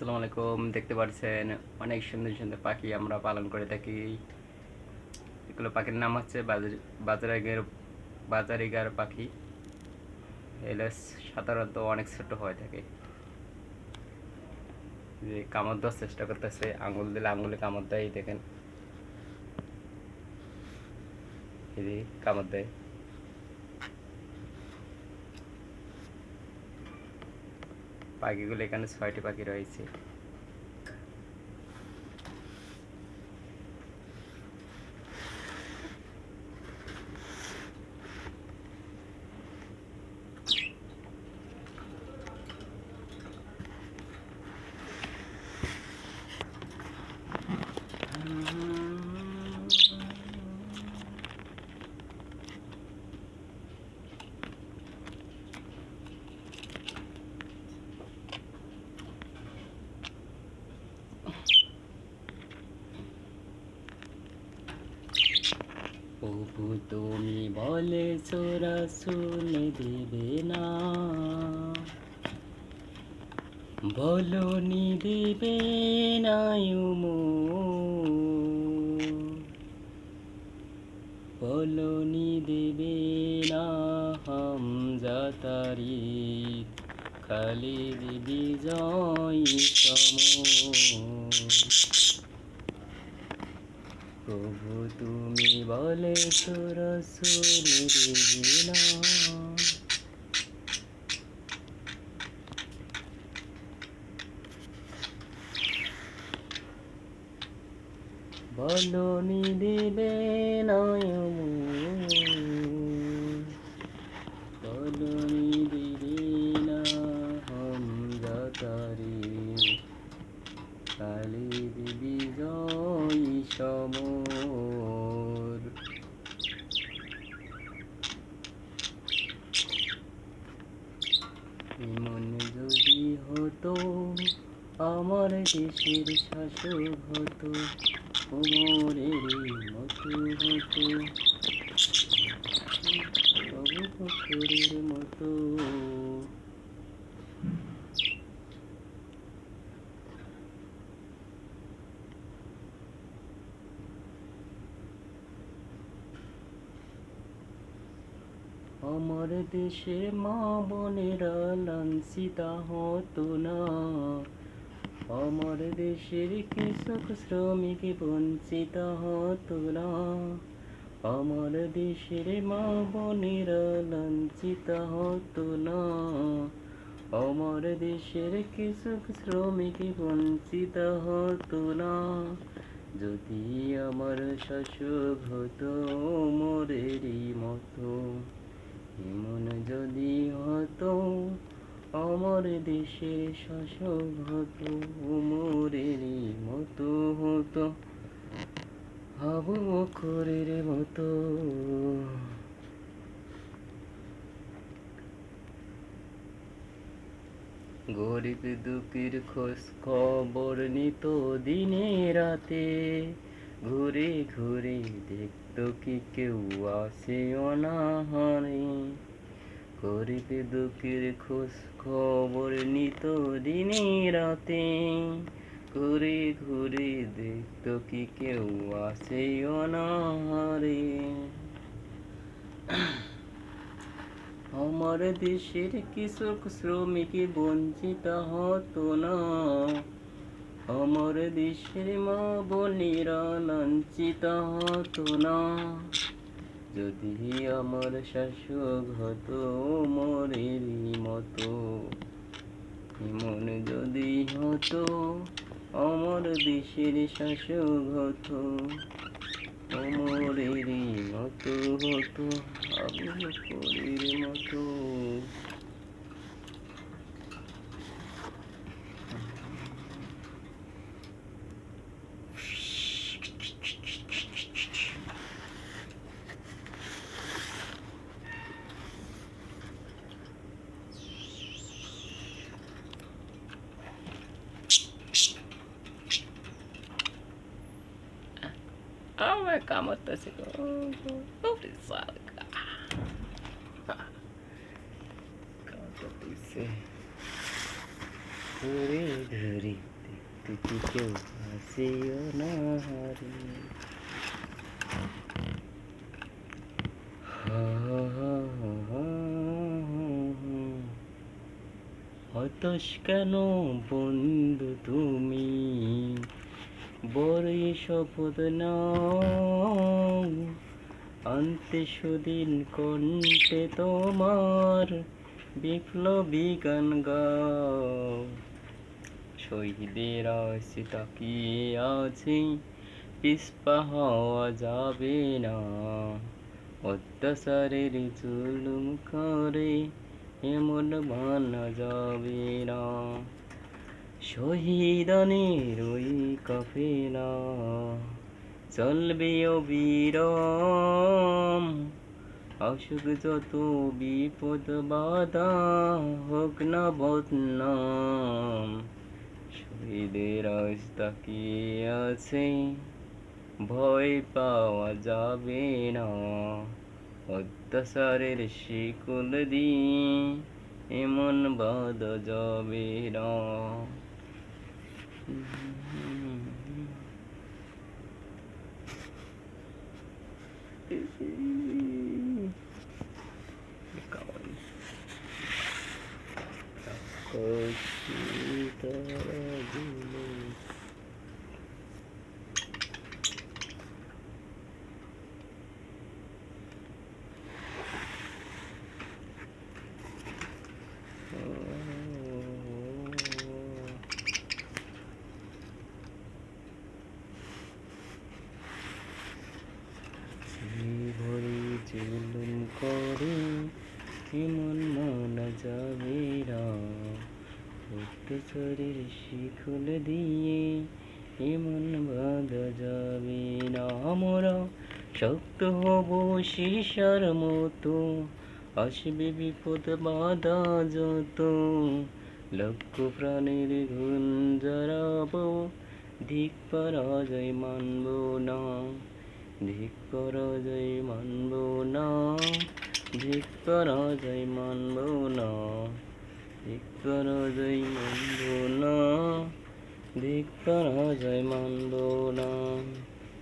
আসসালামু আলাইকুম। দেখতে পাচ্ছেন অনেক সুন্দর সুন্দর পাখি আমরা পালন করে থাকি। এগুলো পাখির নাম হচ্ছে বাজারিগার পাখি। এগুলো সাধারণত অনেক ছোট হয়ে থাকে। যে কামড় দেওয়ার চেষ্টা করতেছে, আঙুল দিলে আঙুলে কামড় দেয়, দেখেন এই যে কামড় দেয়। পাখিগুলো এখানে 6টি পাখি রয়েছে। প্রভু তুমি বলেছো রাসূল দেবে না, বলনি দেবে না বলনি দেবে না হামজাতারি খালিদ বিজয় প্রভু তুমি বলেছো রাসূল দেবে না, বলনি দেবে না বলনি দেবে না হামজাতারি খালিদ বিজয় সমর। এমন যদি হতো আমার দেশের শাসক হতো, ওমরের মতো হতো, আবু বকরের মতো। আমার দেশের মা বোনেরা লাঞ্ছিতা হতো না, আমার দেশের কৃষক শ্রমিক বঞ্চিত হতো না, আমার দেশের মা বোনেরা লাঞ্ছিত হতো না, আমার দেশের কৃষক শ্রমিক বঞ্চিত হতো না। যদি আমার শাসক হতো মোরেরই মতো, এমন যদি হতো আমার দেশের শাসক হতো মোরেরই মতো হতো, আবু বকরের মতো। গরিব দুঃখীর খোঁজ খবর নিত দিনে রাতে, ঘুরে ঘুরে দেখতো কি কেউ আসে অনাহারে। গরিব দুঃখীর খোঁজ খবর নিত দিনে রাতে, ঘুরে ঘুরে দেখতো কি কেউ আসে অনাহারে। আমার দেশের কৃষক শ্রমিক বঞ্চিত হতো না, আমার দেশের মা বোনেরা লাঞ্ছিত হতো না। যদি আমার শাসক হতো মোরেরই মতো, এমন যদি হতো আমার দেশের শাসক হতো মোরেরই মতো হতো, আবু বকরের মতো। আমার কামড়তেছে গো, ওরে সালকা কামড়তেছে। ধরে ধরে দেখতে কি কেউ হাসিও না হারে। হতাশ কেন বন্ধু তুমি, বড়ই শপথ নাও, আনতে সুদিন কণ্ঠে তোমার বিপ্লবী গান গাও। শহীদের আশে তাকিয়ে আছে, পিছপা হওয়া যাবে না, অত্যাচারের জুলুম করে এমন মানা যাবে না। শহীদানের ওই কাফেলা চলবে অবিরাম, আসুক যত বিপদ বাধা, হোক না বদনাম। শহীদের আজ তাকিয়ে আছে, ভয় পাওয়া যাবে না, অত্যাচারের শিকল দিয়ে এমন বাঁধা যাবে না। জুলুম করে এমন মানা যাবে না, অত্যাচারের শিকল দিয়ে এমন বাঁধা যাবে না। আমরা শক্ত হব সীসার মতো, আসবে বিপদ বাধা যত, লক্ষ প্রাণের গুণ জড়াবো, ধিক পরাজয় মানব না, ধিক পরাজয় মানব না, ধিক পরাজয় মানব না, ধিক পরাজয় মানব না, ধিক পরাজয় মানব না।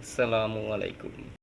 আসসালামু আলাইকুম।